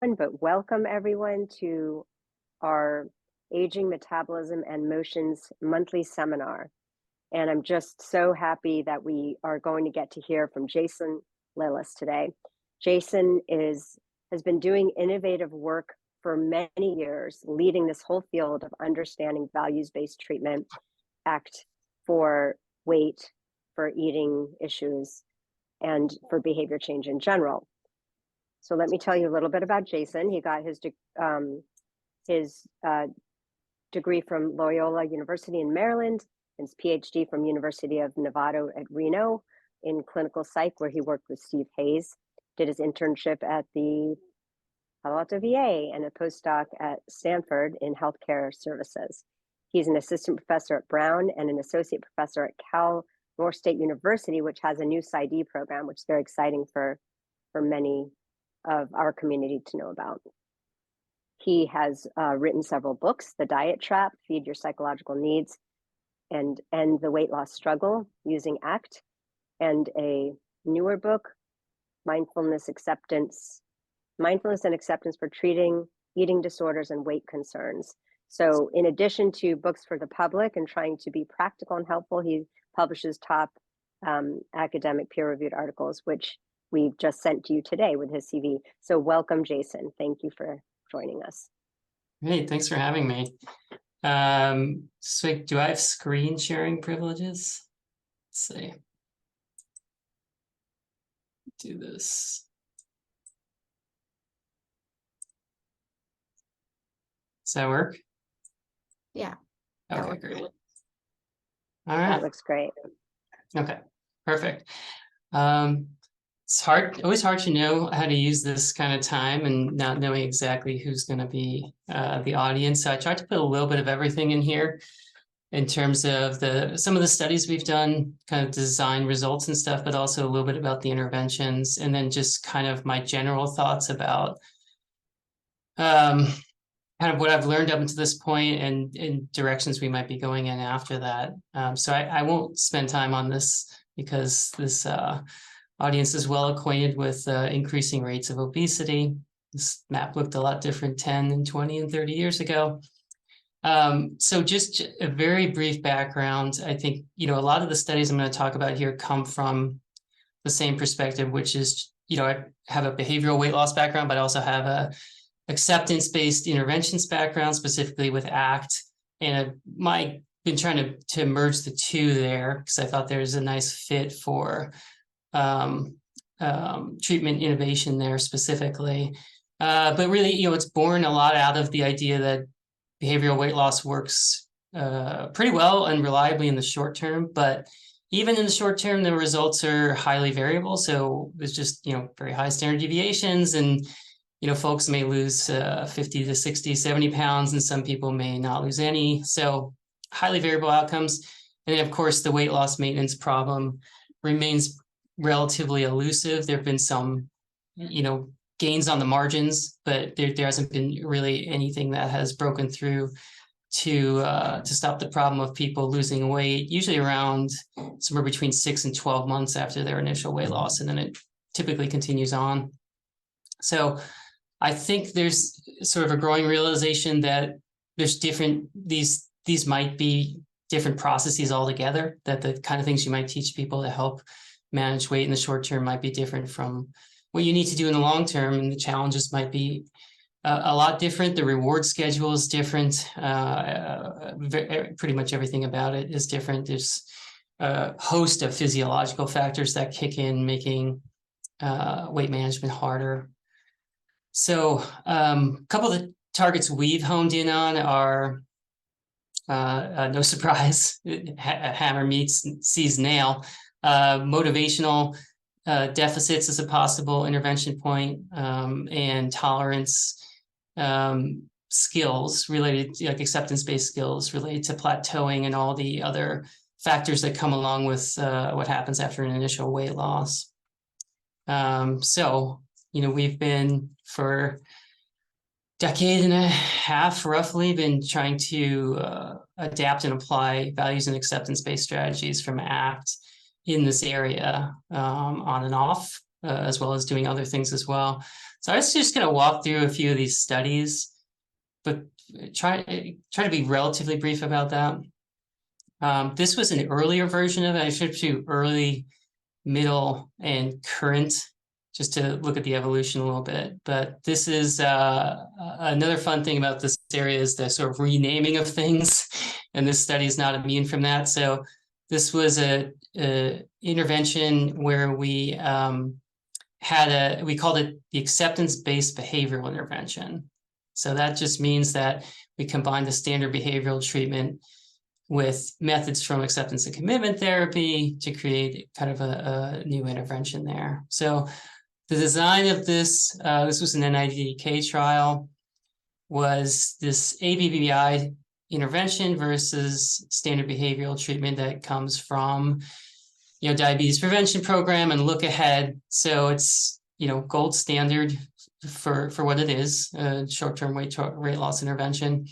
But welcome everyone to our Aging, Metabolism, and Motions monthly seminar. And I'm just so happy that we are going to get to hear from Jason Lilis today. Jason has been doing innovative work for many years, leading this whole field of understanding values-based treatment, ACT, for weight, for eating issues, and for behavior change in general. So let me tell you a little bit about Jason. He got his degree from Loyola University in Maryland, his PhD from University of Nevada at Reno in clinical psych, where he worked with Steve Hayes, did his internship at the Palo Alto VA and a postdoc at Stanford in healthcare services. He's an assistant professor at Brown and an associate professor at Cal North State University, which has a new PsyD program, which is very exciting for many of our community to know about. He has written several books: The Diet Trap, Feed Your Psychological Needs, and End the Weight Loss Struggle Using ACT, and a newer book, Mindfulness and Acceptance for Treating Eating Disorders and Weight Concerns. So in addition to books for the public and trying to be practical and helpful, he publishes top academic peer-reviewed articles, which we've just sent to you today with his CV. So welcome, Jason. Thank you for joining us. Hey, thanks for having me. So do I have screen sharing privileges? Let's see. Do this. Does that work? Yeah. Okay, great. All That right. looks great. Okay, perfect. It's always hard to know how to use this kind of time and not knowing exactly who's going to be the audience. So I tried to put a little bit of everything in here in terms of some of the studies we've done, kind of design results and stuff, but also a little bit about the interventions, and then just kind of my general thoughts about kind of what I've learned up until this point and directions we might be going in after that. So I won't spend time on this because this audience is well acquainted with increasing rates of obesity. This map looked a lot different 10 and 20 and 30 years ago. So just a very brief background. I think, a lot of the studies I'm going to talk about here come from the same perspective, which is, I have a behavioral weight loss background, but I also have a acceptance-based interventions background, specifically with ACT. And I've been trying to merge the two there because I thought there's a nice fit for treatment innovation there specifically. But really, it's born a lot out of the idea that behavioral weight loss works pretty well and reliably in the short term, but even in the short term, the results are highly variable. So there's just, very high standard deviations, and folks may lose 50 to 60, 70 pounds, and some people may not lose any. So highly variable outcomes. And then, of course, the weight loss maintenance problem remains relatively elusive. There have been some, gains on the margins, but there hasn't been really anything that has broken through to stop the problem of people losing weight, usually around somewhere between 6 and 12 months after their initial weight loss. And then it typically continues on. So I think there's sort of a growing realization that there's these might be different processes altogether, that the kind of things you might teach people to help manage weight in the short term might be different from what you need to do in the long term. And the challenges might be a lot different. The reward schedule is different. Pretty much everything about it is different. There's a host of physiological factors that kick in, making weight management harder. So a couple of the targets we've honed in on are, no surprise, hammer sees nail, motivational deficits as a possible intervention point, and tolerance skills related, like acceptance-based skills related to plateauing and all the other factors that come along with what happens after an initial weight loss. So, we've been for decade and a half roughly been trying to adapt and apply values and acceptance-based strategies from ACT in this area on and off. as well as doing other things as well. So I was just going to walk through a few of these studies, but try to be relatively brief about that. This was an earlier version of it. I should do early, middle, and current, just to look at the evolution a little bit. But this is another fun thing about this area is the sort of renaming of things, and this study is not immune from that. So this was a intervention where we we called it the acceptance-based behavioral intervention. So that just means that we combine the standard behavioral treatment with methods from acceptance and commitment therapy to create kind of a new intervention there. So the design of this, this was an NIDDK trial, was this ABBI intervention versus standard behavioral treatment that comes from, diabetes prevention program and look ahead. So it's, gold standard for what it is, short-term weight loss intervention.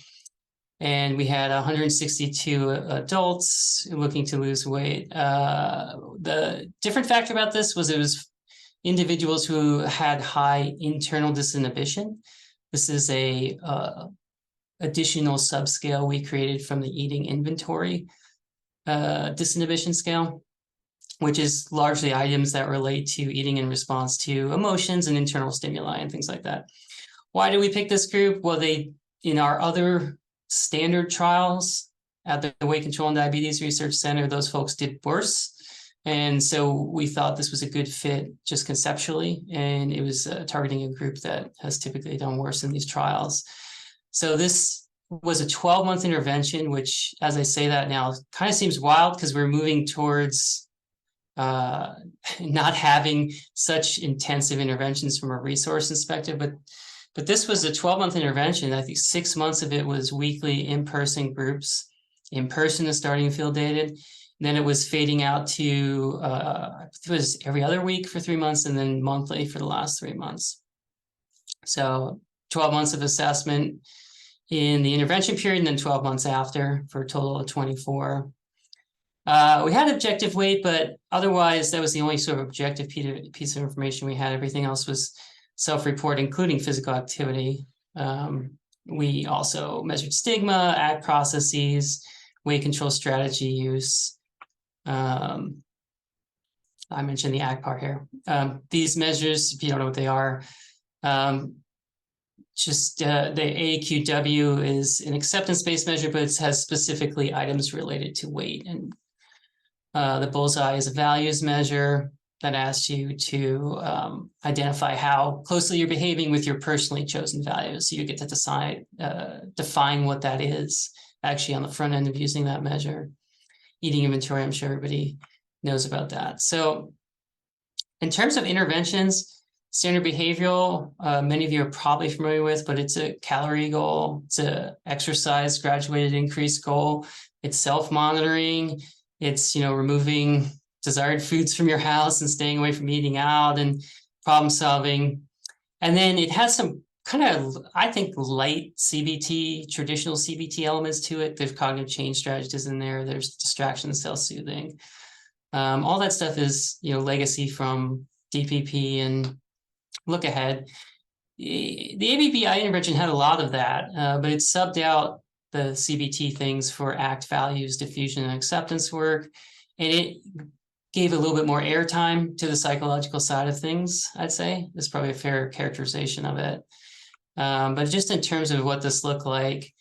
And we had 162 adults looking to lose weight. The different factor about this was it was individuals who had high internal disinhibition. This is a additional subscale we created from the eating inventory disinhibition scale, which is largely items that relate to eating in response to emotions and internal stimuli and things like that. Why did we pick this group? Well, in our other standard trials at the Weight Control and Diabetes Research Center, those folks did worse. And so we thought this was a good fit just conceptually, and it was targeting a group that has typically done worse in these trials. So this was a 12-month intervention, which, as I say that now, kind of seems wild because we're moving towards not having such intensive interventions from a resource perspective, but this was a 12-month intervention. I think 6 months of it was weekly in-person groups. In-person is starting field dated. Then it was fading out to, it was every other week for 3 months and then monthly for the last 3 months. So 12 months of assessment in the intervention period and then 12 months after for a total of 24. We had objective weight, but otherwise that was the only sort of objective piece of information we had. Everything else was self-report, including physical activity. We also measured stigma, ACT processes, weight control strategy use. I mentioned the ACT part here. These measures, if you don't know what they are, the AQW is an acceptance-based measure, but it has specifically items related to weight. And the bullseye is a values measure that asks you to identify how closely you're behaving with your personally chosen values. So you get to define what that is actually on the front end of using that measure. Eating inventory, I'm sure everybody knows about that. So in terms of interventions, standard behavioral, many of you are probably familiar with, but it's a calorie goal, it's a exercise graduated increase goal, it's self-monitoring, it's removing desired foods from your house and staying away from eating out and problem solving. And then it has some kind of, I think, light CBT, traditional CBT elements to it. There's cognitive change strategies in there. There's distraction and self-soothing. All that stuff is, legacy from DPP and look ahead. The ABBI intervention had a lot of that, but it subbed out the CBT things for ACT values, diffusion, and acceptance work. And it gave a little bit more airtime to the psychological side of things, I'd say. That's probably a fair characterization of it. But just in terms of what this looked like,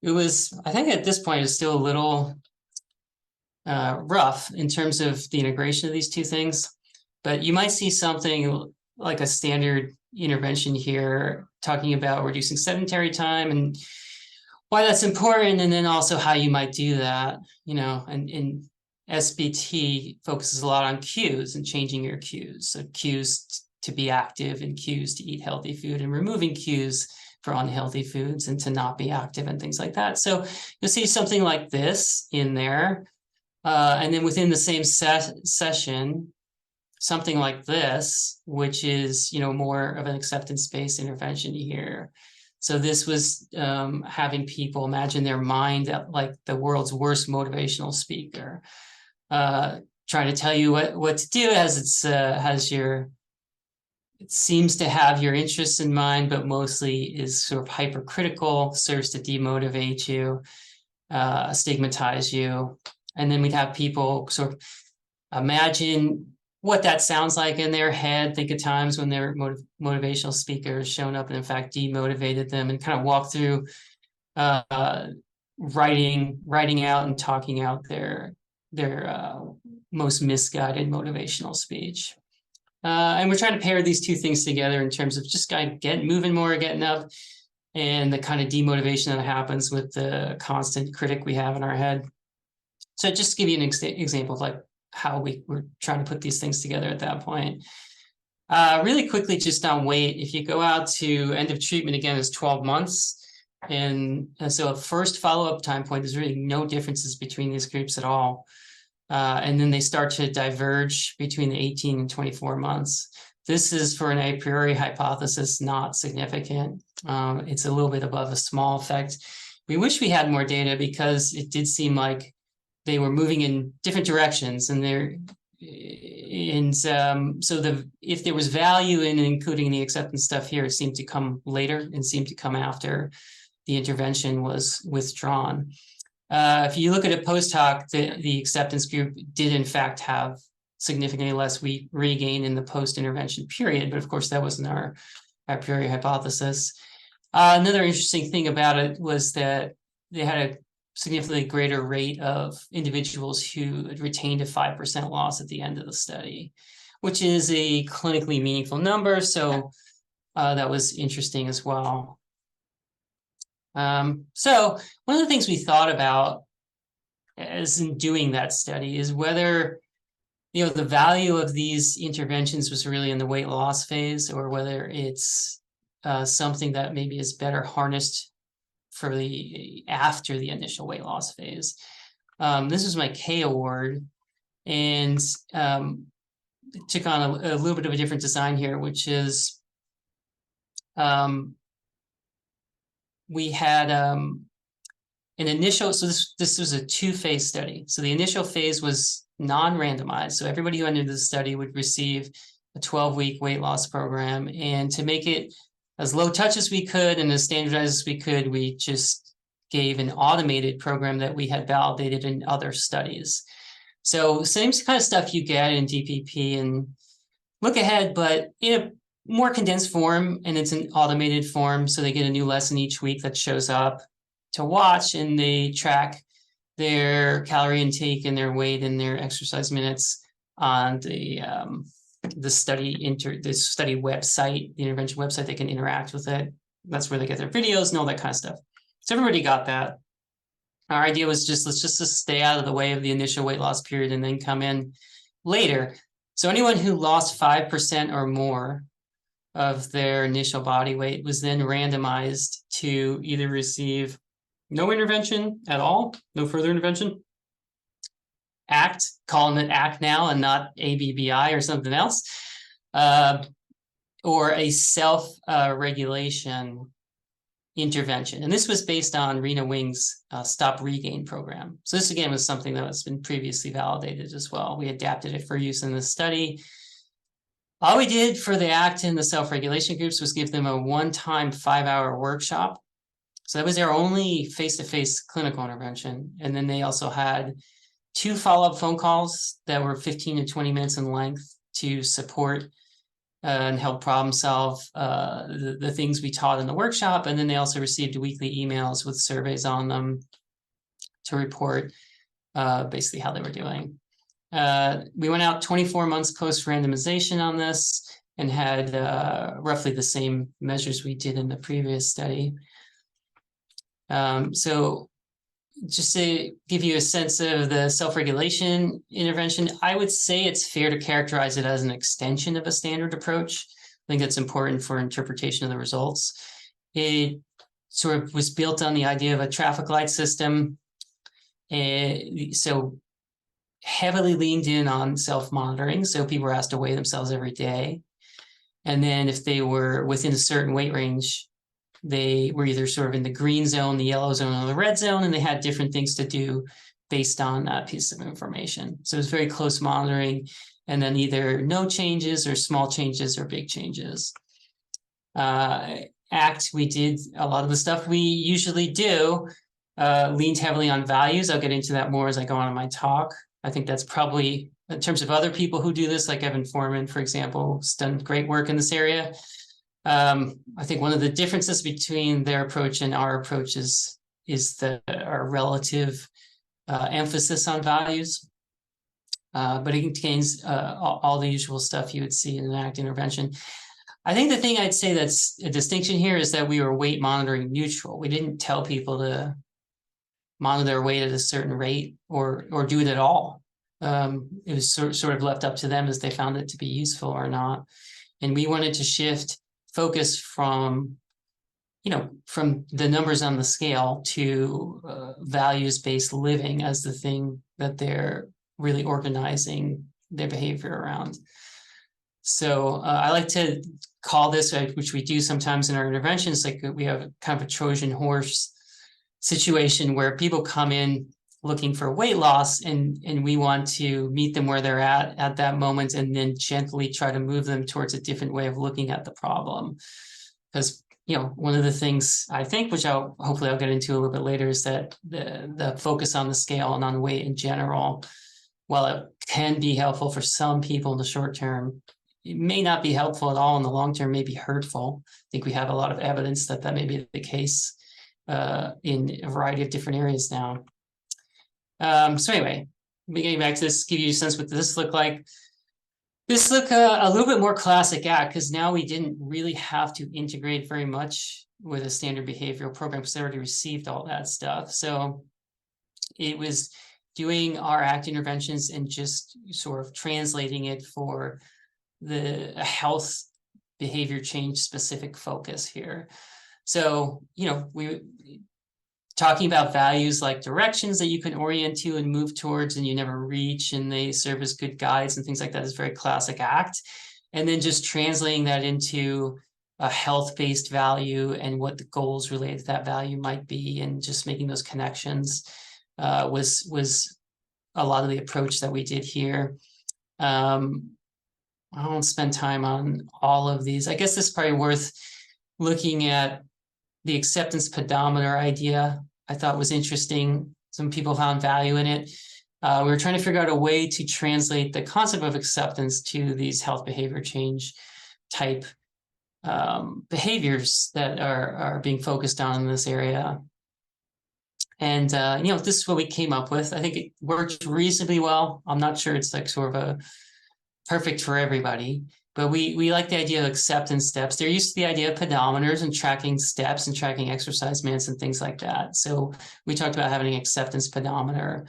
it was, I think at this point, it's still a little rough in terms of the integration of these two things. But you might see something like a standard intervention here, talking about reducing sedentary time and why that's important, and then also how you might do that, and SBT focuses a lot on cues and changing your cues. So cues to be active and cues to eat healthy food and removing cues for unhealthy foods and to not be active and things like that. So you'll see something like this in there. And then within the same session, something like this, which is, more of an acceptance-based intervention here. So this was having people imagine their mind like the world's worst motivational speaker, trying to tell you what to do as it's has your it seems to have your interests in mind, but mostly is sort of hypercritical, serves to demotivate you, stigmatize you. And then we'd have people sort of imagine what that sounds like in their head, think of times when their motivational speakers shown up and in fact demotivated them, and kind of walk through writing out and talking out their most misguided motivational speech. And we're trying to pair these two things together in terms of just kind of getting moving more, getting up, and the kind of demotivation that happens with the constant critic we have in our head. So just to give you an example of like how we were trying to put these things together at that point. Really quickly, just on weight, if you go out to end of treatment, again, is 12 months. And so a first follow-up time point, there's really no differences between these groups at all. And then they start to diverge between the 18 and 24 months. This is for an a priori hypothesis, not significant. It's a little bit above a small effect. We wish we had more data because it did seem like they were moving in different directions, and if there was value in including the acceptance stuff here, it seemed to come later and seemed to come after the intervention was withdrawn. If you look at it post hoc, the acceptance group did in fact have significantly less regain in the post-intervention period, but of course that wasn't our a priori hypothesis. Another interesting thing about it was that they had a significantly greater rate of individuals who had retained a 5% loss at the end of the study, which is a clinically meaningful number. So that was interesting as well. So one of the things we thought about as in doing that study is whether, the value of these interventions was really in the weight loss phase, or whether it's something that maybe is better harnessed for after the initial weight loss phase. This was my K award, and it took on a little bit of a different design here, which is we had an initial, so this was a 2-phase study. So the initial phase was non-randomized. So everybody who entered the study would receive a 12-week weight loss program. And to make it as low touch as we could and as standardized as we could, we just gave an automated program that we had validated in other studies. So same kind of stuff you get in DPP and Look Ahead, but in a more condensed form, and it's an automated form. So they get a new lesson each week that shows up to watch, and they track their calorie intake and their weight and their exercise minutes on the study website, the intervention website. They can interact with it. That's where they get their videos and all that kind of stuff. So everybody got that. Our idea was let's just stay out of the way of the initial weight loss period and then come in later. So anyone who lost 5% or more of their initial body weight was then randomized to either receive no intervention at all, no further intervention, ACT, calling it ACT now and not ABBI or something else, or a self-regulation intervention. And this was based on Rena Wing's Stop Regain program. So this, again, was something that has been previously validated as well. We adapted it for use in the study. All we did for the ACT and the self-regulation groups was give them a one-time 5-hour workshop. So that was their only face-to-face clinical intervention. And then they also had 2 follow-up phone calls that were 15 to 20 minutes in length to support and help problem solve the things we taught in the workshop. And then they also received weekly emails with surveys on them to report basically how they were doing. We went out 24 months post-randomization on this and had roughly the same measures we did in the previous study. So just to give you a sense of the self-regulation intervention, I would say it's fair to characterize it as an extension of a standard approach. I think that's important for interpretation of the results. It sort of was built on the idea of a traffic light system. So heavily leaned in on self-monitoring. So people were asked to weigh themselves every day. And then if they were within a certain weight range, they were either sort of in the green zone, the yellow zone, or the red zone, and they had different things to do based on that piece of information. So it's very close monitoring, and then either no changes or small changes or big changes. ACT, we did a lot of the stuff we usually do, leaned heavily on values. I'll get into that more as I go on in my talk. I think that's probably, in terms of other people who do this, like Evan Foreman, for example, has done great work in this area. I think one of the differences between their approach and our approach is our relative emphasis on values. But it contains all the usual stuff you would see in an ACT intervention. I think the thing I'd say that's a distinction here is that we were weight monitoring neutral. We didn't tell people to monitor their weight at a certain rate or do it at all. It was sort of left up to them as they found it to be useful or not. And we wanted to shift focus from the numbers on the scale to values-based living as the thing that they're really organizing their behavior around. So I like to call this, which we do sometimes in our interventions, like we have kind of a Trojan horse situation where people come in looking for weight loss, and we want to meet them where they're at that moment, and then gently try to move them towards a different way of looking at the problem. Because one of the things I think, which hopefully I'll get into a little bit later, is that the focus on the scale and on weight in general, while it can be helpful for some people in the short term, it may not be helpful at all in the long term, may be hurtful. I think we have a lot of evidence that may be the case in a variety of different areas now. So anyway, getting back to this, give you a sense what this looked like. This looked a little bit more classic ACT, because now we didn't really have to integrate very much with a standard behavioral program because they already received all that stuff. So it was doing our ACT interventions and just sort of translating it for the health behavior change specific focus here. So, we talking about values like directions that you can orient to and move towards and you never reach, and they serve as good guides and things like that is very classic ACT. And then just translating that into a health-based value and what the goals related to that value might be, and just making those connections was a lot of the approach that we did here. I won't spend time on all of these. I guess this is probably worth looking at. The acceptance pedometer idea I thought was interesting. Some people found value in it. We were trying to figure out a way to translate the concept of acceptance to these health behavior change type behaviors that are being focused on in this area. And, this is what we came up with. I think it worked reasonably well. I'm not sure it's like sort of a perfect for everybody, but we like the idea of acceptance steps. There used to be the idea of pedometers and tracking steps and tracking exercise minutes and things like that. So we talked about having an acceptance pedometer,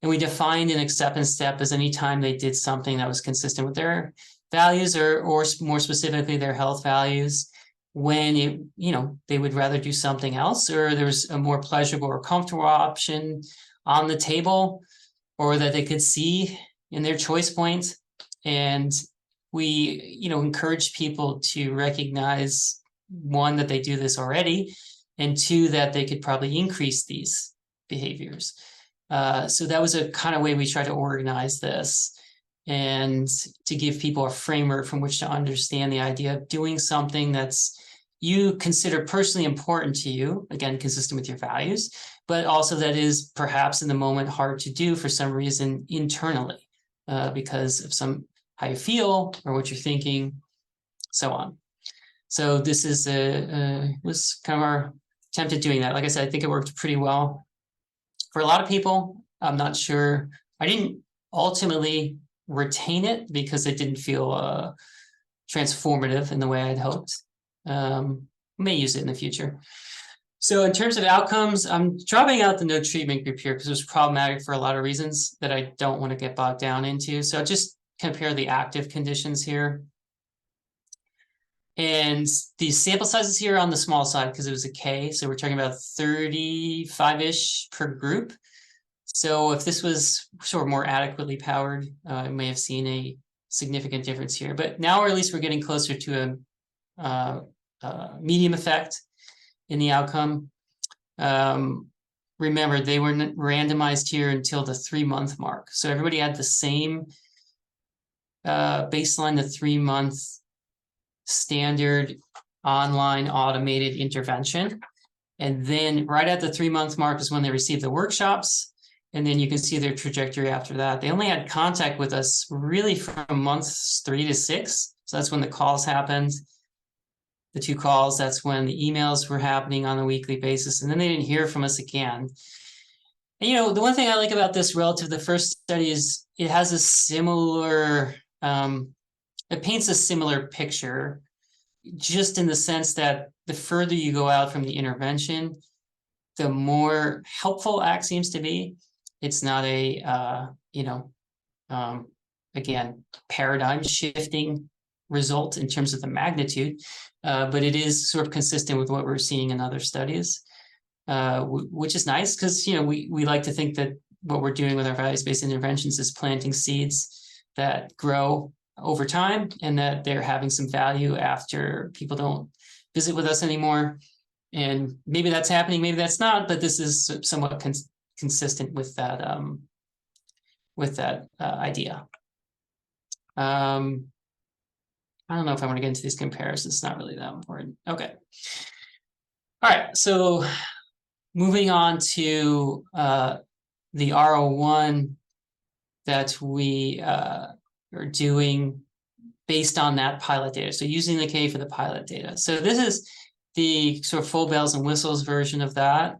and we defined an acceptance step as any time they did something that was consistent with their values or more specifically their health values, when they would rather do something else, or there was a more pleasurable or comfortable option on the table, or that they could see in their choice point. And we, encourage people to recognize, one, that they do this already, and two, that they could probably increase these behaviors. So that was a kind of way we try to organize this, and to give people a framework from which to understand the idea of doing something that's you consider personally important to you, again, consistent with your values, but also that is perhaps in the moment hard to do for some reason internally, because of how you feel or what you're thinking, so on. So this is was kind of our attempt at doing that. Like I said, I think it worked pretty well for a lot of people. I'm not sure. I didn't ultimately retain it because it didn't feel transformative in the way I'd hoped. May use it in the future. So in terms of outcomes, I'm dropping out the no treatment group here because it was problematic for a lot of reasons that I don't want to get bogged down into. So just compare the active conditions here. And these sample sizes here on the small side because it was a K. So we're talking about 35-ish per group. So if this was sort of more adequately powered, I may have seen a significant difference here. But now, or at least we're getting closer to a medium effect in the outcome. remember, they were randomized here until the 3-month mark. So everybody had the same baseline, the 3-month standard online automated intervention. And then right at the 3-month mark is when they received the workshops. And then you can see their trajectory after that. They only had contact with us really from months 3 to 6. So that's when the calls happened. The 2 calls, that's when the emails were happening on a weekly basis. And then they didn't hear from us again. And, you know, the one thing I like about this relative to the first study is it has a similar, it paints a similar picture, just in the sense that the further you go out from the intervention, the more helpful ACT seems to be. It's not a, again, paradigm shifting result in terms of the magnitude, but it is sort of consistent with what we're seeing in other studies, which is nice because, you know, we like to think that what we're doing with our values-based interventions is planting seeds that grow over time and that they're having some value after people don't visit with us anymore. And maybe that's happening, maybe that's not, but this is somewhat consistent with that idea. I don't know if I want to get into these comparisons. It's not really that important. Okay. All right. So moving on to the R01 that we are doing based on that pilot data. So using the K for the pilot data. So this is the sort of full bells and whistles version of that.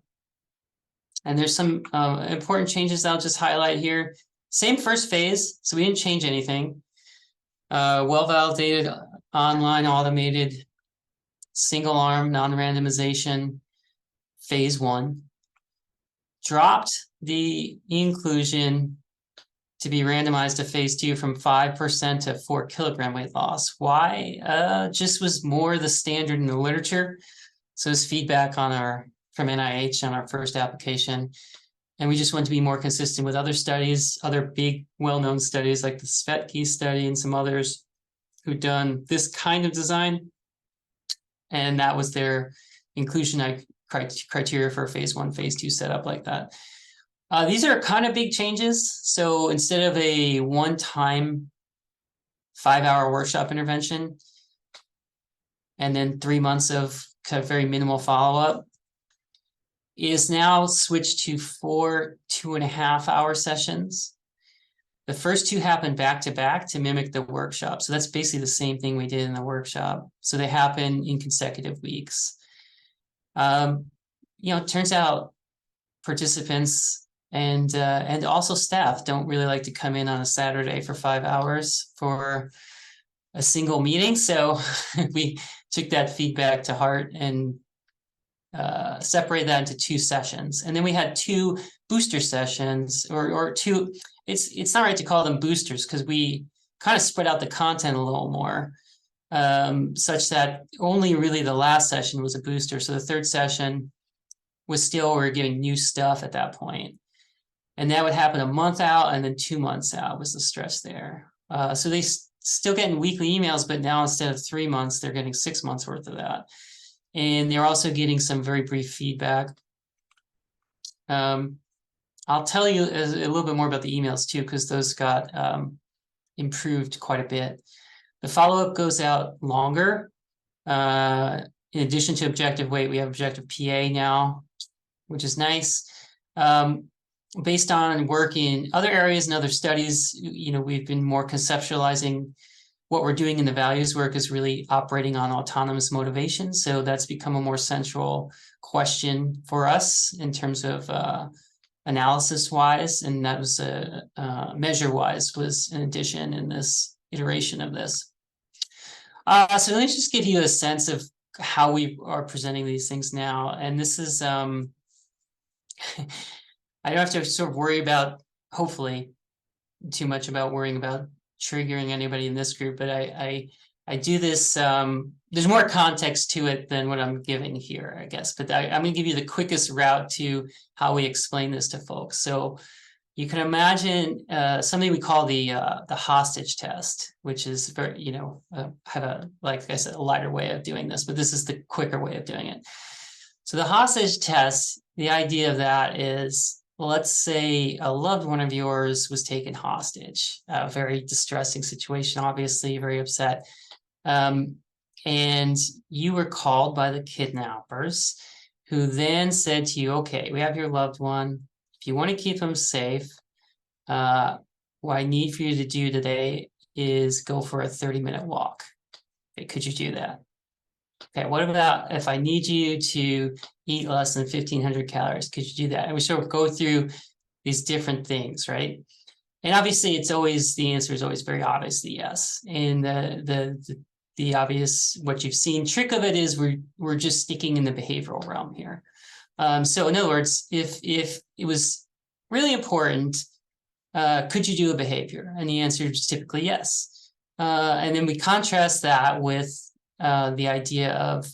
And there's some important changes I'll just highlight here. Same first phase, so we didn't change anything. Well-validated, online, automated, single-arm, non-randomization, phase 1. Dropped the inclusion to be randomized to phase 2 from 5% to 4 kilogram weight loss. Why? Just was more the standard in the literature. So it's feedback on from NIH on our first application. And we just want to be more consistent with other studies, other big well-known studies like the Svetke study and some others who've done this kind of design. And that was their inclusion criteria for phase 1, phase 2 setup like that. These are kind of big changes. So instead of a one-time 5-hour workshop intervention and then 3 months of kind of very minimal follow-up, is now switched to 4 2.5-hour sessions. The first 2 happen back to back to mimic the workshop. So that's basically the same thing we did in the workshop. So they happen in consecutive weeks. It turns out participants and also staff don't really like to come in on a Saturday for 5 hours for a single meeting. So we took that feedback to heart and separate that into 2 sessions. And then we had 2 booster sessions or 2, it's not right to call them boosters because we kind of spread out the content a little more, such that only really the last session was a booster. So the 3rd session was still, we're giving new stuff at that point. And that would happen a month out and then 2 months out was the stretch there. So they still getting weekly emails, but now instead of 3 months, they're getting 6 months worth of that. And they're also getting some very brief feedback. I'll tell you a little bit more about the emails too, because those got improved quite a bit. The follow-up goes out longer. In addition to objective weight, we have objective PA now, which is nice. Based on work in other areas and other studies, we've been more conceptualizing what we're doing in the values work is really operating on autonomous motivation. So that's become a more central question for us in terms of analysis-wise, and that was measure-wise was an addition in this iteration of this. So let me just give you a sense of how we are presenting these things now. And this is, I don't have to sort of worry about, hopefully, too much about worrying about triggering anybody in this group, but I do this, there's more context to it than what I'm giving here, I guess, but I'm going to give you the quickest route to how we explain this to folks. So you can imagine something we call the hostage test, which is very, have a, like I said, a lighter way of doing this, but this is the quicker way of doing it. So the hostage test the idea of that is, well, let's say a loved one of yours was taken hostage, a very distressing situation, obviously very upset. And you were called by the kidnappers, who then said to you, okay, we have your loved one. If you want to keep them safe, what I need for you to do today is go for a 30-minute walk. Okay, could you do that? Okay, what about if I need you to eat less than 1,500 calories? Could you do that? And we sort of go through these different things, right? And obviously, it's always, the answer is always very obviously yes. And the obvious, what you've seen trick of it is we're just sticking in the behavioral realm here. So in other words, if it was really important, could you do a behavior? And the answer is typically yes. And then we contrast that with the idea of,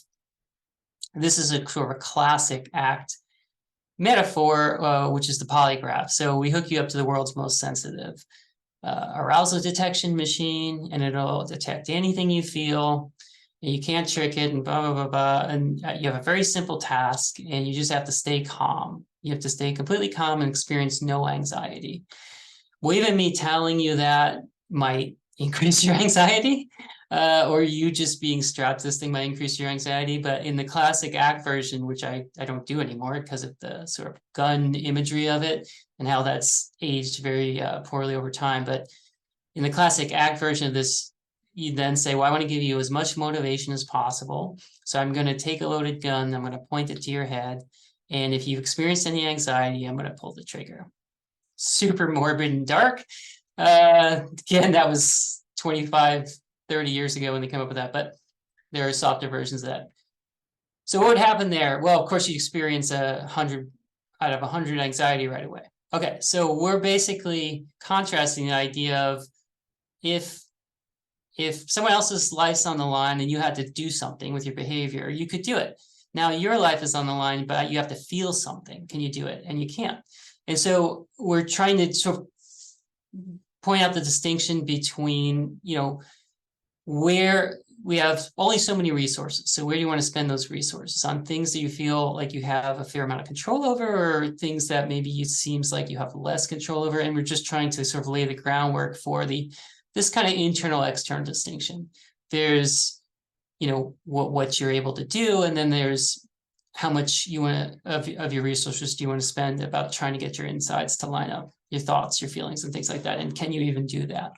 this is a sort of a classic ACT metaphor, which is the polygraph. So we hook you up to the world's most sensitive arousal detection machine, and it'll detect anything you feel, and you can't trick it, and blah, blah, blah, blah. And you have a very simple task, and you just have to stay calm. You have to stay completely calm and experience no anxiety. Well, even me telling you that might increase your anxiety, or you just being strapped to this thing might increase your anxiety. But in the classic ACT version, which I don't do anymore because of the sort of gun imagery of it and how that's aged very poorly over time. But in the classic ACT version of this, you then say, well, I want to give you as much motivation as possible. So I'm going to take a loaded gun, I'm going to point it to your head. And if you've experienced any anxiety, I'm going to pull the trigger. Super morbid and dark. Again, that was 25, 30 years ago when they came up with that, but there are softer versions of that. So what would happen there? Well, of course, you experience 100 out of 100 anxiety right away. Okay, so we're basically contrasting the idea of if someone else's life's on the line and you had to do something with your behavior, you could do it. Now your life is on the line, but you have to feel something. Can you do it? And you can't. And so we're trying to sort of point out the distinction between, where we have only so many resources. So where do you want to spend those resources? On things that you feel like you have a fair amount of control over, or things that maybe it seems like you have less control over? And we're just trying to sort of lay the groundwork for this kind of internal external distinction. There's, what you're able to do, and then there's how much you want of your resources do you want to spend about trying to get your insides to line up, your thoughts, your feelings, and things like that. And can you even do that?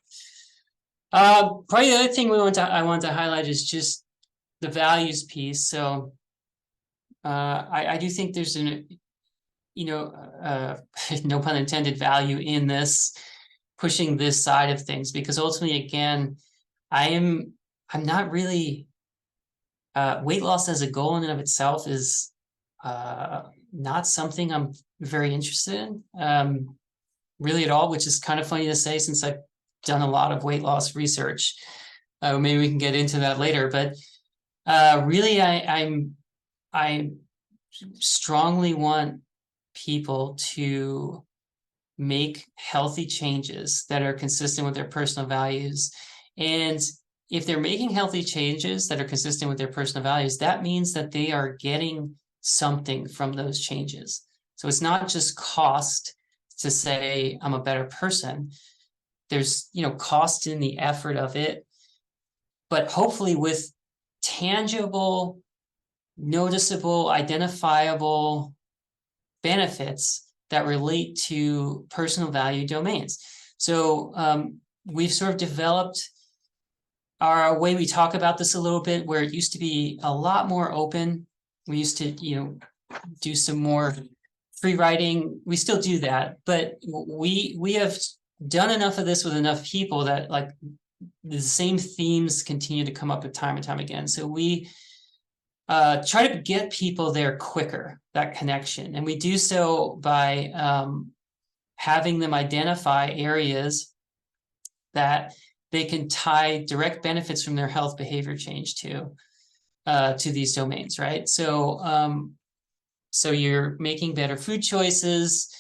Probably the other thing I want to highlight is just the values piece. So I do think there's no pun intended, value in this, pushing this side of things, because ultimately, again, I'm not really, weight loss as a goal in and of itself is not something I'm very interested in, really at all, which is kind of funny to say since I've done a lot of weight loss research. Maybe we can get into that later, but really I strongly want people to make healthy changes that are consistent with their personal values. And if they're making healthy changes that are consistent with their personal values, that means that they are getting something from those changes. So it's not just cost to say I'm a better person. There's, cost in the effort of it, but hopefully with tangible, noticeable, identifiable benefits that relate to personal value domains. So we've sort of developed our way we talk about this a little bit, where it used to be a lot more open. We used to, do some more free writing. We still do that, but we have done enough of this with enough people that like the same themes continue to come up time and time again. So we try to get people there quicker, that connection. And we do so by having them identify areas that they can tie direct benefits from their health behavior change to these domains, right? So, so you're making better food choices,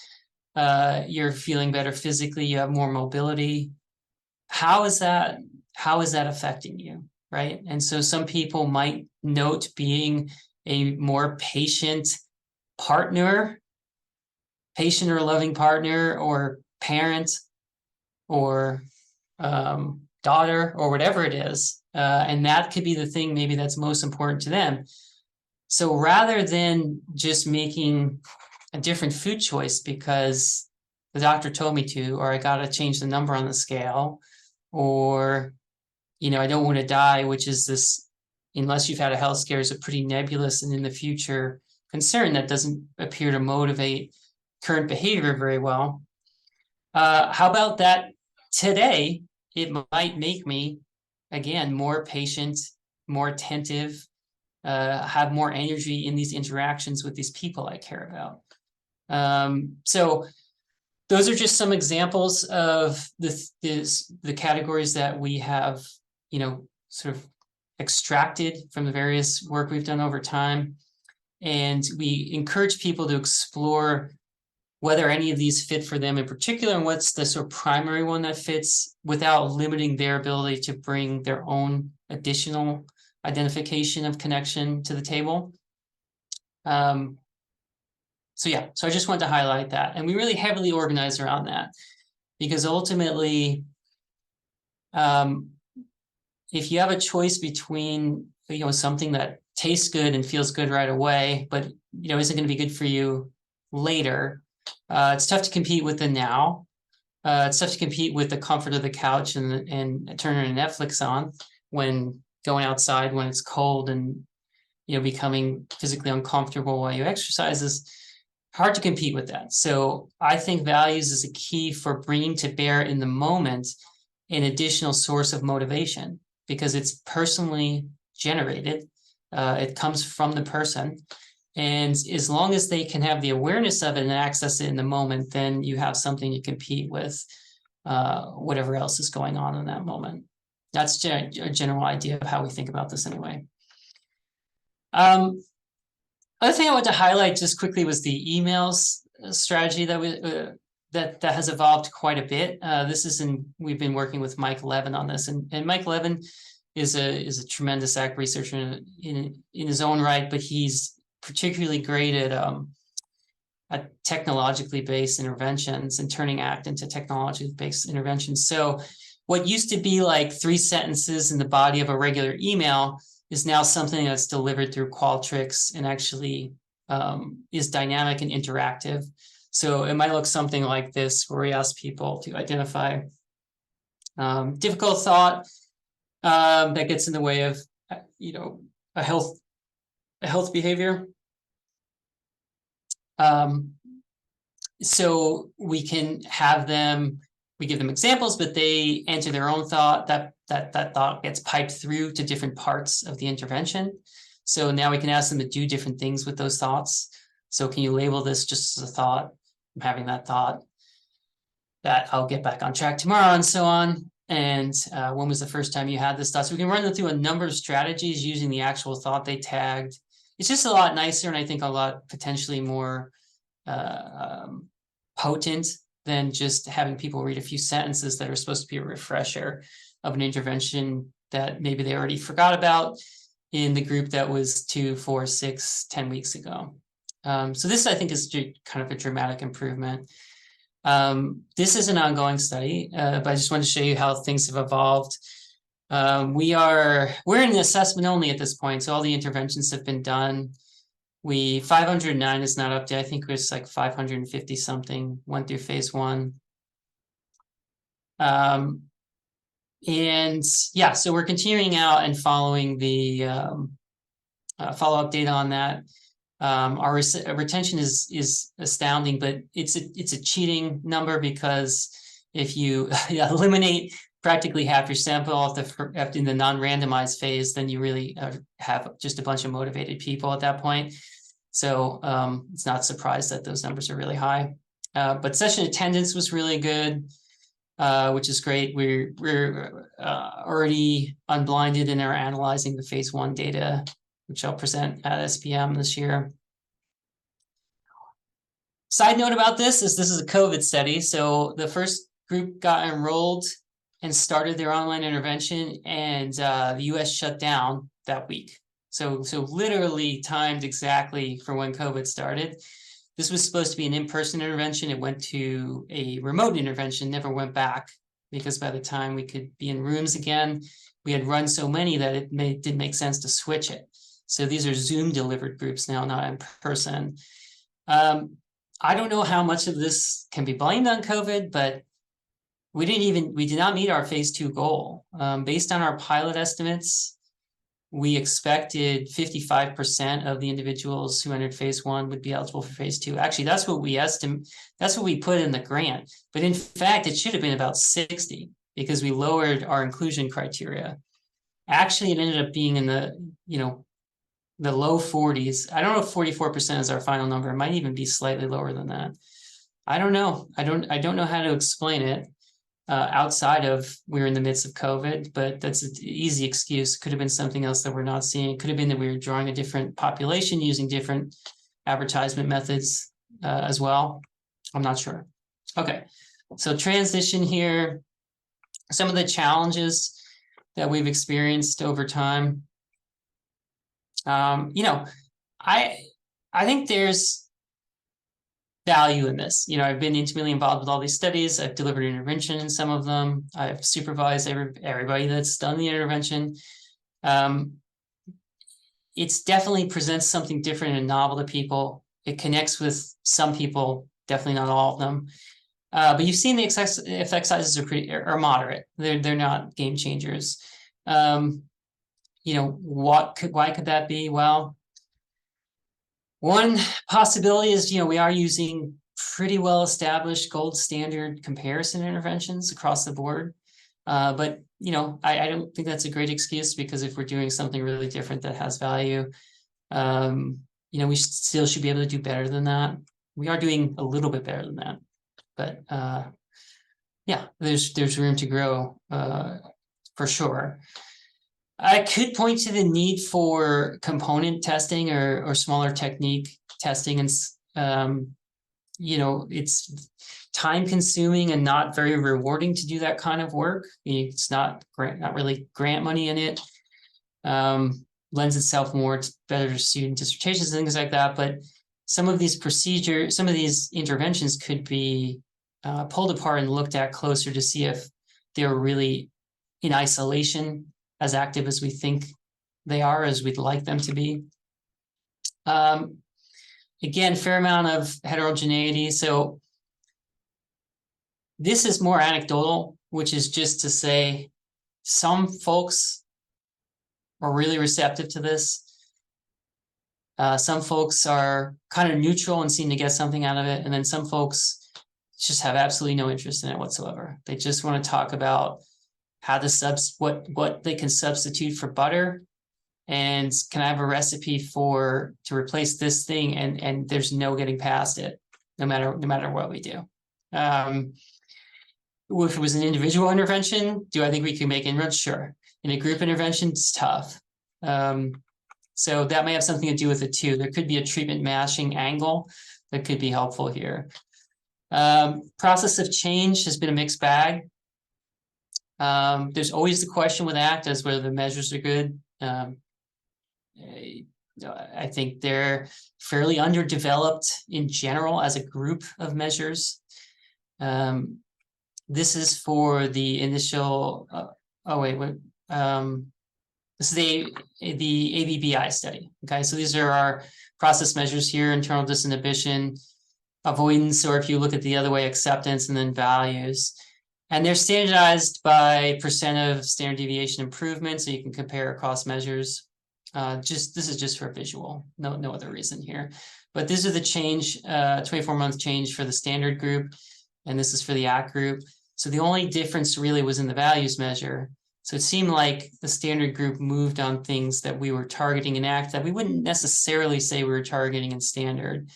you're feeling better physically, you have more mobility. How is that affecting you, right? And so some people might note being a more patient, partner, patient or loving partner, or parent, or daughter, or whatever it is. And that could be the thing maybe that's most important to them. So rather than just making a different food choice because the doctor told me to, or I got to change the number on the scale, or, I don't want to die, which is this, unless you've had a health scare, is a pretty nebulous and in the future concern that doesn't appear to motivate current behavior very well. How about that today? It might make me, again, more patient, more attentive, have more energy in these interactions with these people I care about. So those are just some examples of the categories that we have, sort of extracted from the various work we've done over time. And we encourage people to explore whether any of these fit for them in particular, and what's the sort of primary one that fits, without limiting their ability to bring their own additional identification of connection to the table. So I just wanted to highlight that. And we really heavily organize around that, because ultimately, if you have a choice between, something that tastes good and feels good right away, but, isn't going to be good for you later, it's tough to compete with the now. It's tough to compete with the comfort of the couch and turning Netflix on when going outside when it's cold and, becoming physically uncomfortable while you exercise is hard to compete with that. So I think values is a key for bringing to bear in the moment an additional source of motivation, because it's personally generated. It comes from the person. And as long as they can have the awareness of it and access it in the moment, then you have something to compete with whatever else is going on in that moment. That's a general idea of how we think about this anyway. Other thing I want to highlight just quickly was the emails strategy that that has evolved quite a bit. We've been working with Mike Levin on this, and Mike Levin is a tremendous ACT researcher in his own right, but he's particularly great at technologically based interventions and turning ACT into technology based interventions. So what used to be like 3 sentences in the body of a regular email is now something that's delivered through Qualtrics and actually is dynamic and interactive. So it might look something like this, where we ask people to identify difficult thought that gets in the way of, a health behavior. So we can have them, we give them examples, but they enter their own thought. That thought gets piped through to different parts of the intervention. So now we can ask them to do different things with those thoughts. So can you label this just as a thought? I'm having that thought that I'll get back on track tomorrow, and so on. And when was the first time you had this thought? So we can run them through a number of strategies using the actual thought they tagged. It's just a lot nicer, and I think a lot potentially more potent than just having people read a few sentences that are supposed to be a refresher of an intervention that maybe they already forgot about in the group that was 2, 4, 6, 10 weeks ago. So this, I think, is kind of a dramatic improvement. This is an ongoing study, but I just wanted to show you how things have evolved. We're in assessment only at this point, so all the interventions have been done. 509 is not updated. I think it was like 550 something went through phase 1. And yeah, so we're continuing out and following the follow-up data on that. Our retention is astounding, but it's a cheating number, because if you eliminate practically half your sample in the non-randomized phase, then you really have just a bunch of motivated people at that point. So it's not surprised that those numbers are really high. But session attendance was really good, which is great. We're already unblinded and are analyzing the phase 1 data, which I'll present at SPM this year. Side note about this is a COVID study. So the first group got enrolled and started their online intervention, and the US shut down that week. So literally timed exactly for when COVID started. This was supposed to be an in-person intervention. It went to a remote intervention, never went back, because by the time we could be in rooms again, we had run so many that it didn't make sense to switch it. So these are Zoom delivered groups now, not in person. I don't know how much of this can be blamed on COVID, but we did not meet our phase 2 goal. Based on our pilot estimates, we expected 55% of the individuals who entered phase 1 would be eligible for phase 2. Actually, that's what we put in the grant. But in fact, it should have been about 60 because we lowered our inclusion criteria. Actually, it ended up being in the, the low 40s. I don't know if 44% is our final number. It might even be slightly lower than that. I don't know. I don't know how to explain it. Outside of we're in the midst of COVID, but that's an easy excuse. Could have been something else that we're not seeing. It could have been that we were drawing a different population using different advertisement methods as well. I'm not sure. Okay, so transition here. Some of the challenges that we've experienced over time. I think there's value in this. I've been intimately involved with all these studies. I've delivered intervention in some of them. I've supervised everybody that's done the intervention. It's definitely presents something different and novel to people. It connects with some people, definitely not all of them. But you've seen the effect sizes are moderate. They're not game changers. Why could that be? Well, one possibility is, we are using pretty well-established gold standard comparison interventions across the board. But, I don't think that's a great excuse, because if we're doing something really different that has value, we still should be able to do better than that. We are doing a little bit better than that, but yeah, there's room to grow for sure. I could point to the need for component testing or smaller technique testing, and it's time consuming and not very rewarding to do that kind of work. It's not really grant money in it. Lends itself more to better student dissertations and things like that. But some of these interventions could be pulled apart and looked at closer to see if they're really in isolation as active as we think they are, as we'd like them to be. Again, fair amount of heterogeneity. So this is more anecdotal, which is just to say some folks are really receptive to this. Some folks are kind of neutral and seem to get something out of it. And then some folks just have absolutely no interest in it whatsoever. They just want to talk about how what they can substitute for butter, and can I have a recipe to replace this thing, and there's no getting past it, no matter what we do. If it was an individual intervention, do I think we can make inroads? Sure. In a group intervention, it's tough. So that may have something to do with it too. There could be a treatment matching angle that could be helpful here. Process of change has been a mixed bag. There's always the question with ACT as whether the measures are good. I think they're fairly underdeveloped in general as a group of measures. This is for the initial, this is the ABBI study. Okay, so these are our process measures here: internal disinhibition, avoidance, or if you look at the other way, acceptance, and then values. And they're standardized by percent of standard deviation improvement, so you can compare across measures. This is just for a visual, no other reason here. But these are the change, 24-month change for the standard group, and this is for the ACT group. So the only difference really was in the values measure. So it seemed like the standard group moved on things that we were targeting in ACT that we wouldn't necessarily say we were targeting in standard.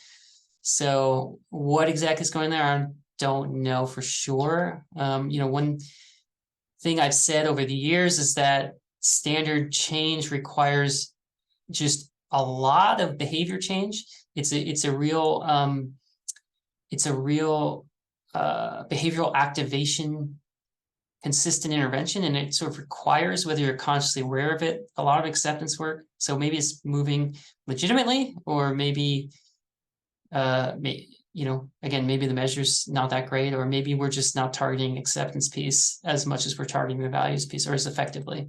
So what exactly is going there? I don't know for sure. One thing I've said over the years is that standard change requires just a lot of behavior change. It's a real behavioral activation consistent intervention, and it sort of requires, whether you're consciously aware of it, a lot of acceptance work. So maybe it's moving legitimately, or maybe, again, maybe the measure's not that great, or maybe we're just not targeting acceptance piece as much as we're targeting the values piece, or as effectively.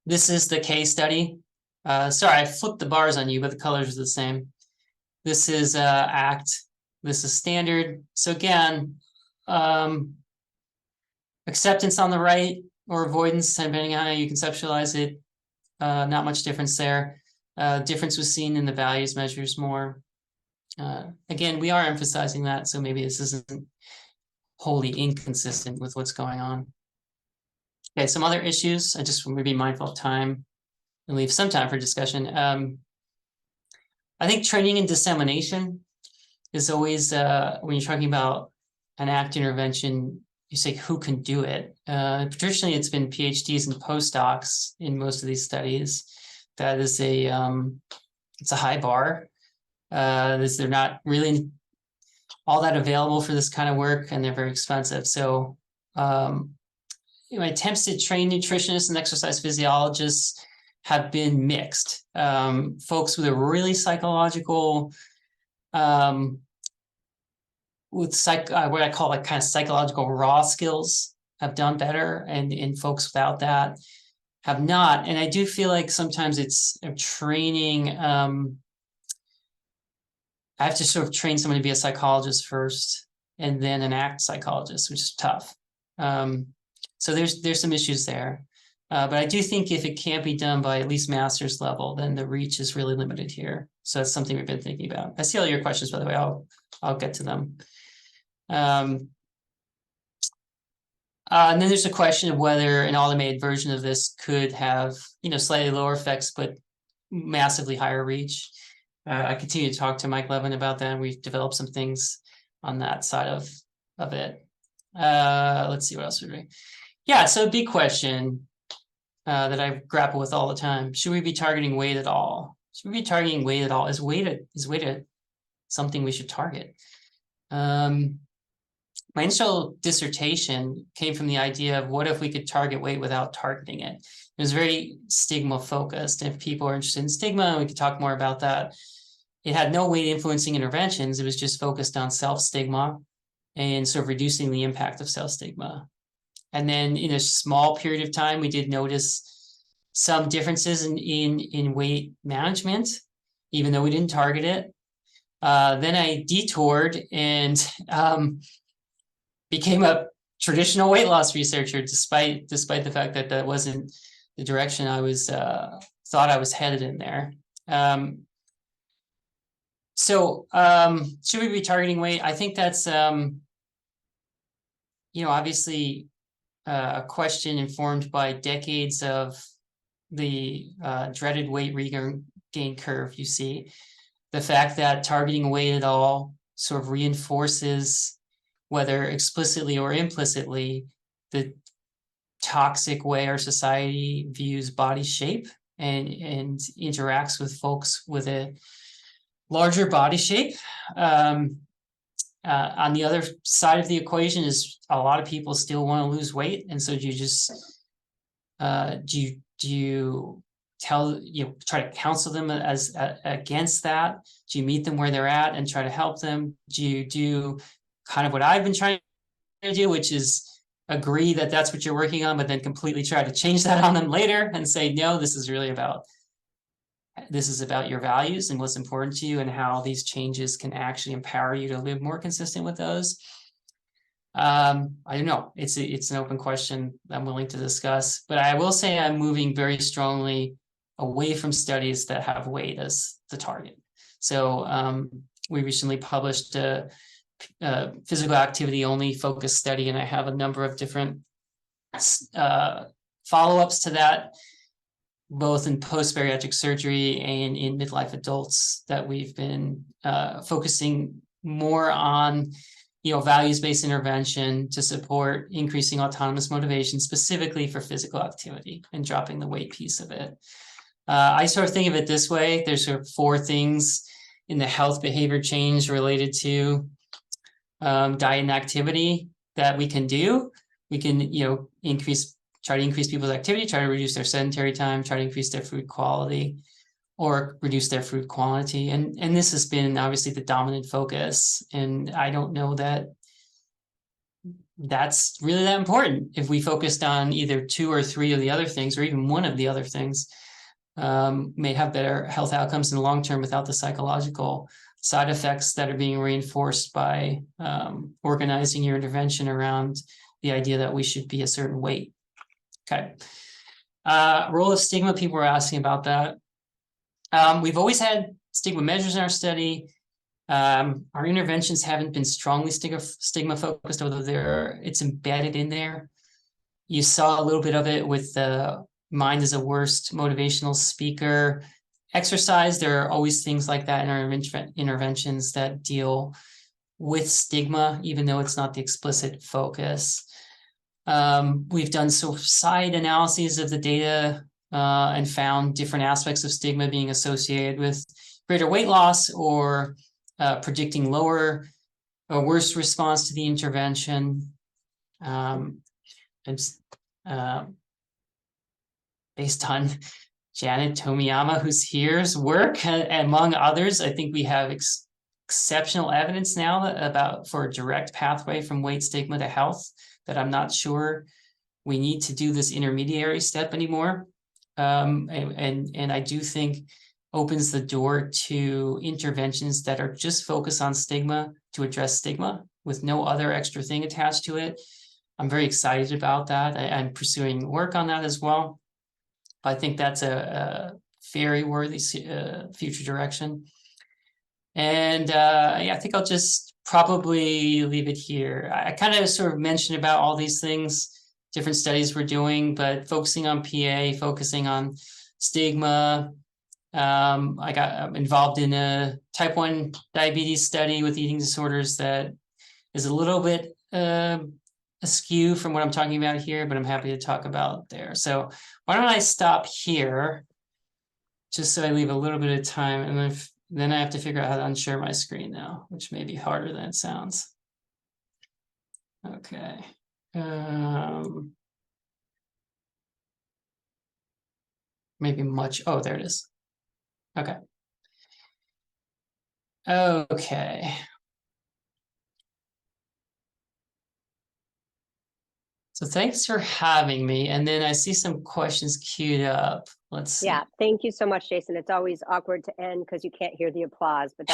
This is the case study. Sorry, I flipped the bars on you, but the colors are the same. This is ACT. This is standard. So again, acceptance on the right, or avoidance, depending on how you conceptualize it. Not much difference there. Difference was seen in the values measures more. Again, we are emphasizing that, so maybe this isn't wholly inconsistent with what's going on. Okay, some other issues. I just want to be mindful of time and leave some time for discussion. I think training and dissemination is always, when you're talking about an ACT intervention, you say who can do it. Traditionally, it's been PhDs and postdocs in most of these studies. That is it's a high bar. They're not really all that available for this kind of work, and they're very expensive. So attempts to train nutritionists and exercise physiologists have been mixed. Folks with a really psychological, what I call like kind of psychological raw skills have done better, and folks without that have not. And I do feel like sometimes it's a training. I have to sort of train someone to be a psychologist first, and then an ACT psychologist, which is tough. So there's some issues there. But I do think if it can't be done by at least master's level, then the reach is really limited here. So that's something we've been thinking about. I see all your questions, by the way. I'll get to them. And then there's a question of whether an automated version of this could have, slightly lower effects, but massively higher reach. I continue to talk to Mike Levin about that, and we've developed some things on that side of it. Let's see what else we're doing. Yeah, so a big question that I grapple with all the time: should we be targeting weight at all? Should we be targeting weight at all? Is weight something we should target? My initial dissertation came from the idea of what if we could target weight without targeting it. It was very stigma focused. If people are interested in stigma, we could talk more about that. It had no weight influencing interventions. It was just focused on self-stigma and sort of reducing the impact of self-stigma. And then in a small period of time, we did notice some differences in weight management, even though we didn't target it. Then I detoured and became a traditional weight loss researcher, despite the fact that that wasn't the direction I was thought I was headed in there. So should we be targeting weight? I think that's obviously a question informed by decades of the dreaded weight regain curve. You see, the fact that targeting weight at all sort of reinforces, whether explicitly or implicitly, the toxic way our society views body shape and interacts with folks with a larger body shape. On the other side of the equation is a lot of people still want to lose weight, and so do you just do you try to counsel them as against that? Do you meet them where they're at and try to help them? Do you do kind of what I've been trying to do, which is agree that that's what you're working on, but then completely try to change that on them later and say, no, this is about your values and what's important to you, and how these changes can actually empower you to live more consistent with those. I don't know. It's an open question I'm willing to discuss, but I will say I'm moving very strongly away from studies that have weight as the target. So we recently published a physical activity only focused study, and I have a number of different follow-ups to that, both in post-bariatric surgery and in midlife adults, that we've been focusing more on values-based intervention to support increasing autonomous motivation, specifically for physical activity, and dropping the weight piece of it. I sort of think of it this way: there's sort of 4 things in the health behavior change related to diet and activity. that we can do. We can, try to increase people's activity, try to reduce their sedentary time, try to increase their food quality, or reduce their food quantity. And this has been obviously the dominant focus. And I don't know that that's really that important. If we focused on either 2 or 3 of the other things, or even one of the other things, may have better health outcomes in the long term without the psychological side effects that are being reinforced by organizing your intervention around the idea that we should be a certain weight. Okay. Role of stigma, people were asking about that. We've always had stigma measures in our study. Our interventions haven't been strongly stigma focused, although it's embedded in there. You saw a little bit of it with the mind is a worst motivational speaker exercise. There are always things like that in our interventions that deal with stigma, even though it's not the explicit focus. We've done side analyses of the data and found different aspects of stigma being associated with greater weight loss or predicting lower or worse response to the intervention. Based on Janet Tomiyama, who's here's work, among others, I think we have exceptional evidence now for a direct pathway from weight stigma to health that I'm not sure we need to do this intermediary step anymore. And I do think opens the door to interventions that are just focused on stigma to address stigma with no other extra thing attached to it. I'm very excited about that. I'm pursuing work on that as well. I think that's a very worthy future direction. And I think I'll just probably leave it here. I kind of sort of mentioned about all these things, different studies we're doing, but focusing on PA, focusing on stigma. I got involved in a type 1 diabetes study with eating disorders that is a little bit askew from what I'm talking about here, but I'm happy to talk about there. So why don't I stop here just so I leave a little bit of time, and then I have to figure out how to unshare my screen now, which may be harder than it sounds. Okay. Maybe oh, there it is. Okay. Okay. So thanks for having me. And then I see some questions queued up. Let's see. Yeah, thank you so much, Jason. It's always awkward to end because you can't hear the applause, but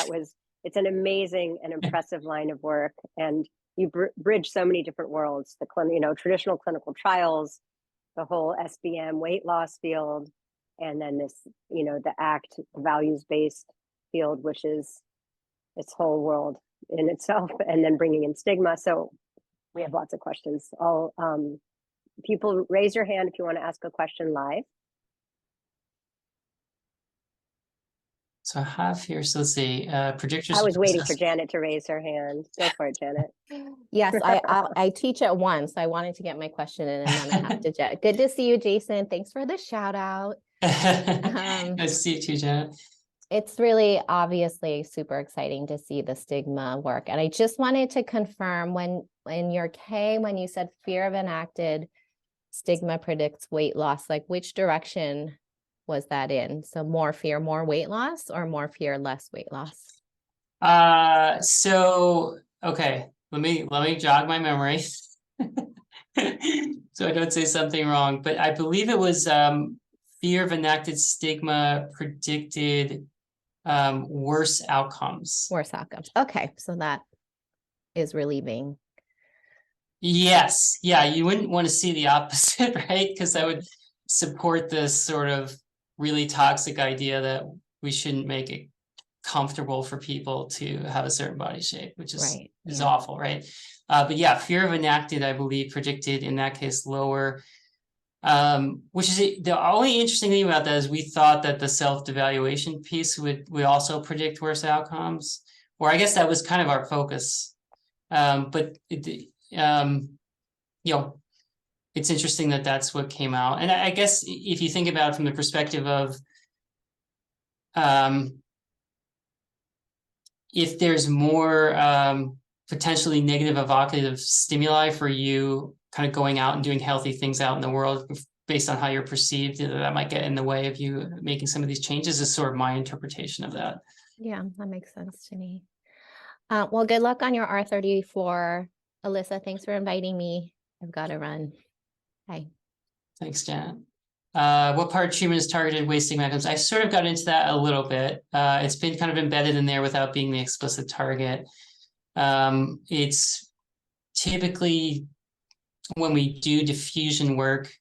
it's an amazing and impressive line of work. And you bridge so many different worlds, traditional clinical trials, the whole SBM weight loss field, and then this, the ACT values-based field, which is its whole world in itself, and then bringing in stigma. So we have lots of questions. People raise your hand if you want to ask a question live. So I have here, so let's see, predictors. I was waiting for Janet to raise her hand. Go for it, Janet. Yes, I teach at 1, so I wanted to get my question in, and then I have to. Good to see you, Jason. Thanks for the shout out. Nice to see you too, Janet. It's really obviously super exciting to see the stigma work. And I just wanted to confirm when you said fear of enacted stigma predicts weight loss, like which direction was that in? So more fear, more weight loss, or more fear, less weight loss? Okay, let me jog my memory. So I don't say something wrong, but I believe it was fear of enacted stigma predicted worse outcomes. Worse outcomes. Okay, so that is relieving. Yes. Yeah, you wouldn't want to see the opposite, right? Because that would support this sort of really toxic idea that we shouldn't make it comfortable for people to have a certain body shape, which is awful, right? But yeah, fear of enacted, I believe, predicted in that case lower. Which is the only interesting thing about that is we thought that the self-devaluation piece would also predict worse outcomes, or I guess that was kind of our focus. But it's interesting that that's what came out. And I guess if you think about it from the perspective of if there's more potentially negative evocative stimuli for you kind of going out and doing healthy things out in the world based on how you're perceived, that might get in the way of you making some of these changes, is sort of my interpretation of that. Yeah, that makes sense to me. Well, good luck on your R34. Alyssa, thanks for inviting me. I've got to run. Bye. Thanks, Janet. What part of treatment is targeted wasting mechanisms? I sort of got into that a little bit. It's been kind of embedded in there without being the explicit target. It's typically when we do diffusion work,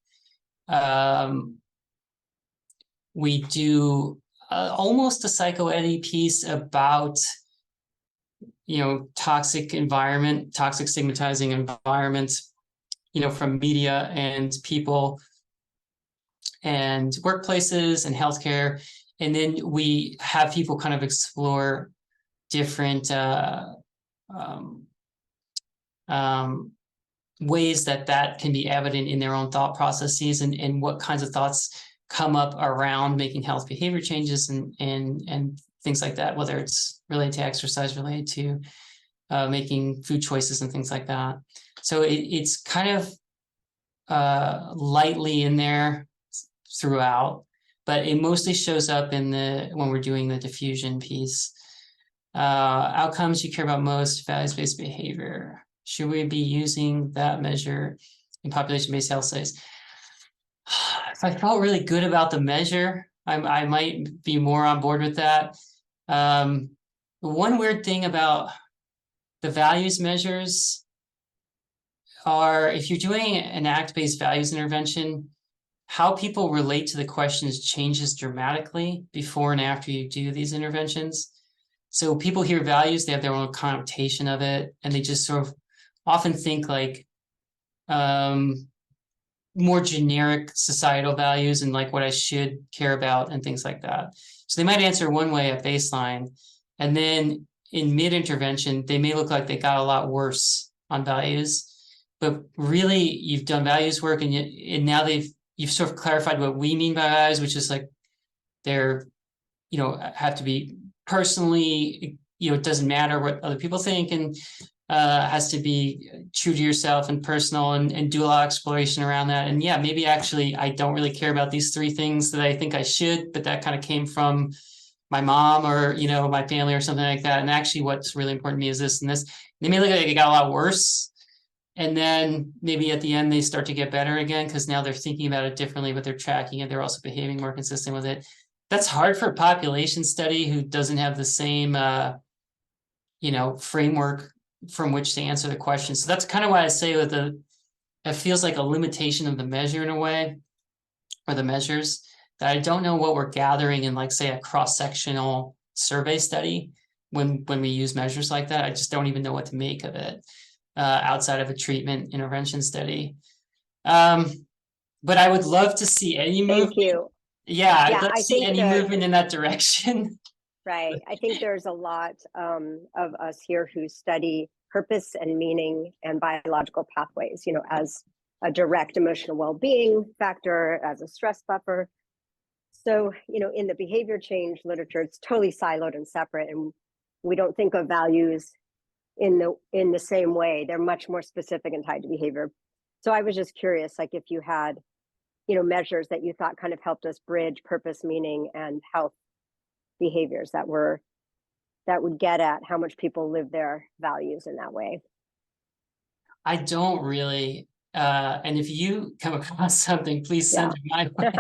we do almost a psychoedy piece about, toxic environment, toxic stigmatizing environments, from media and people and workplaces and healthcare. And then we have people kind of explore different ways that can be evident in their own thought processes, and what kinds of thoughts come up around making health behavior changes and things like that, whether it's related to exercise, related to making food choices and things like that. So it's kind of lightly in there throughout, but it mostly shows up in when we're doing the diffusion piece. Outcomes you care about most, values-based behavior. Should we be using that measure in population-based health studies? If I felt really good about the measure, I might be more on board with that. One weird thing about the values measures are, if you're doing an ACT-based values intervention, how people relate to the questions changes dramatically before and after you do these interventions. So people hear values, they have their own connotation of it, and they just sort of often think like more generic societal values and like what I should care about and things like that. So they might answer one way at baseline, and then in mid-intervention, they may look like they got a lot worse on values, but really you've done values work, and now you've sort of clarified what we mean by values, which is like they're, have to be personally, it doesn't matter what other people think, and has to be true to yourself and personal, and do a lot of exploration around that. And yeah, maybe actually I don't really care about these 3 things that I think I should, but that kind of came from my mom or, my family or something like that. And actually what's really important to me is this and this. They may look like it got a lot worse. And then maybe at the end they start to get better again, because now they're thinking about it differently, but they're tracking it. They're also behaving more consistent with it. That's hard for a population study who doesn't have the same, framework from which to answer the question. So that's kind of why I say that it feels like a limitation of the measure in a way, or the measures, that I don't know what we're gathering in, like, say, a cross-sectional survey study when we use measures like that. I just don't even know what to make of it outside of a treatment intervention study. But I would love to see any movement. Thank you. Yeah, I'd Yeah, love to see any movement in that direction. Right. I think there's a lot of us here who study purpose and meaning and biological pathways, as a direct emotional well-being factor, as a stress buffer. So, in the behavior change literature, it's totally siloed and separate, and we don't think of values in the same way. They're much more specific and tied to behavior. So I was just curious, like, if you had, measures that you thought kind of helped us bridge purpose, meaning, and health behaviors that would get at how much people live their values in that way. I don't really. And if you come across something, please send it my way,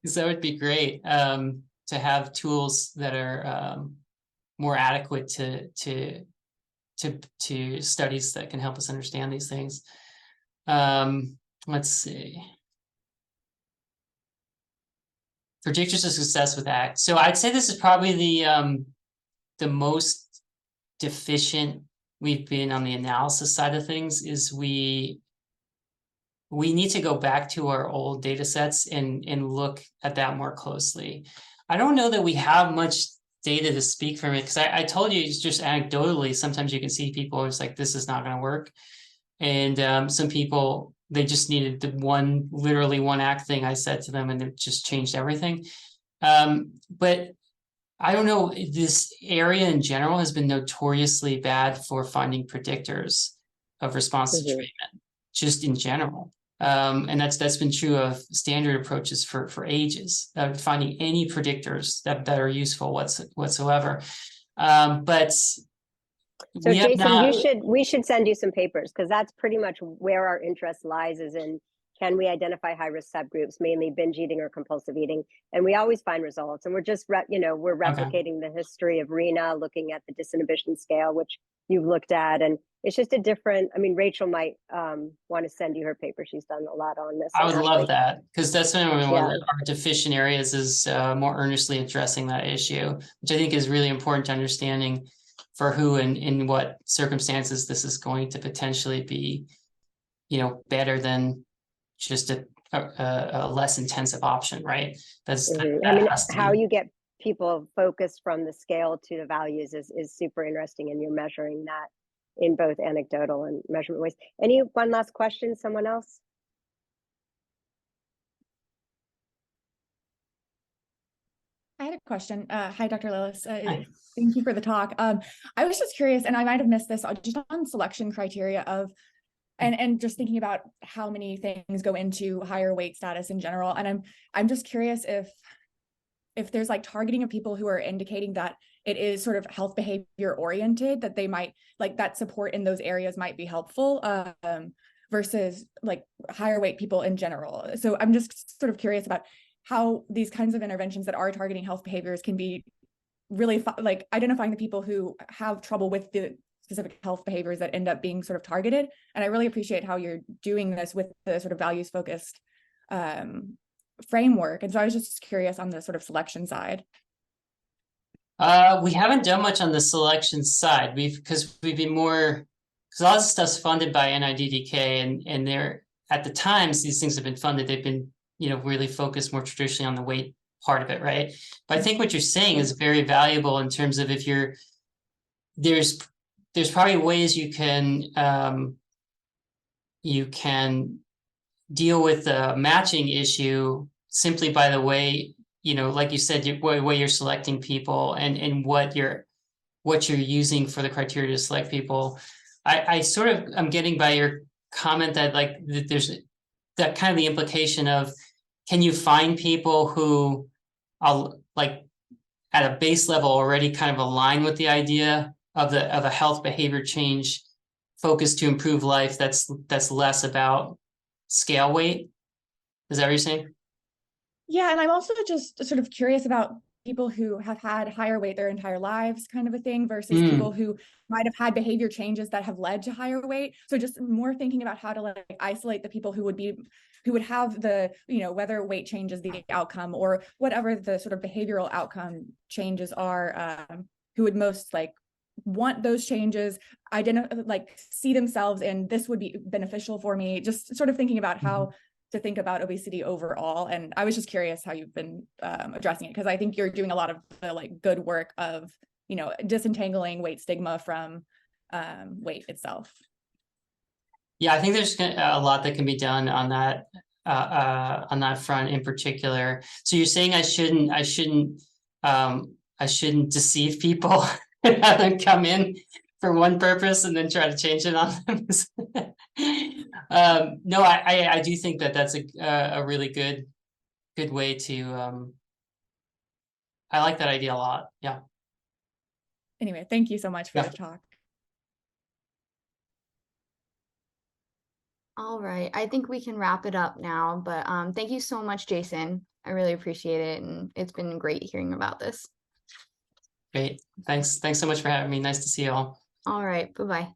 because that would be great, to have tools that are more adequate to studies that can help us understand these things. Let's see. Predictors of success with ACT. So I'd say this is probably the most deficient we've been on the analysis side of things. Is we need to go back to our old data sets and look at that more closely. I don't know that we have much data to speak from it, because I told you, it's just anecdotally, sometimes you can see people it's like, this is not going to work. And some people, they just needed the literally one ACT thing I said to them, and it just changed everything. But I don't know, this area in general has been notoriously bad for finding predictors of response to Mhm. treatment, just in general. And that's been true of standard approaches for ages, finding any predictors that are useful whatsoever. But So we have Jason, not. we should send you some papers, because that's pretty much where our interest lies, is in, can we identify high-risk subgroups, mainly binge eating or compulsive eating? And we always find results. And we're just, we're replicating the history of RENA, looking at the disinhibition scale, which you've looked at. And it's just a different, I mean, Rachel might want to send you her paper. She's done a lot on this. I would love Ashley. that, because that's one of Yeah. our deficient areas, is more earnestly addressing that issue, which I think is really important to understanding for who and in what circumstances this is going to potentially be, better than just a less intensive option, right? Mhm. That I mean, has to how be. you get people focused from the scale to the values is super interesting, and you're measuring that in both anecdotal and measurement ways. One last question, someone else? I had a question. Hi, Dr. Lilis. Hi. Thank you for the talk. I was just curious, and I might have missed this, just on selection criteria of, and just thinking about how many things go into higher weight status in general. And I'm just curious if there's like targeting of people who are indicating that it is sort of health behavior oriented, that they might like that support in those areas might be helpful, versus like higher weight people in general. So I'm just sort of curious about how these kinds of interventions that are targeting health behaviors can be really like identifying the people who have trouble with the specific health behaviors that end up being sort of targeted. And I really appreciate how you're doing this with the sort of values focused framework. And so I was just curious on the sort of selection side. We haven't done much on the selection side. Because we've been more, because a lot of stuff's funded by NIDDK, and they're, at the times these things have been funded, they've been, really focused more traditionally on the weight part of it, right? But I think what you're saying is very valuable in terms of, if there's probably ways you can deal with the matching issue simply by the way, like you said, the way you're selecting people, and what you're using for the criteria to select people. I sort of, I'm getting by your comment that there's that kind of the implication of, can you find people who are like at a base level already kind of align with the idea of a health behavior change focused to improve life, that's less about scale weight? Is that what you're saying? Yeah, and I'm also just sort of curious about people who have had higher weight their entire lives, kind of a thing, versus people who might have had behavior changes that have led to higher weight. So just more thinking about how to like isolate the people who would have the, whether weight change is the outcome or whatever the sort of behavioral outcome changes are, who would most like want those changes, see themselves in, this would be beneficial for me. Just sort of thinking about how to think about obesity overall. And I was just curious how you've been addressing it, because I think you're doing a lot of the like good work of, disentangling weight stigma from weight itself. Yeah, I think there's a lot that can be done on that front in particular. So you're saying I shouldn't deceive people and have them come in for one purpose and then try to change it on them? No, I do think that that's a really good way to. I like that idea a lot. Yeah. Anyway, thank you so much for the talk. All right, I think we can wrap it up now, but thank you so much, Jason. I really appreciate it, and it's been great hearing about this. Great. Thanks so much for having me. Nice to see you all. All right, bye-bye.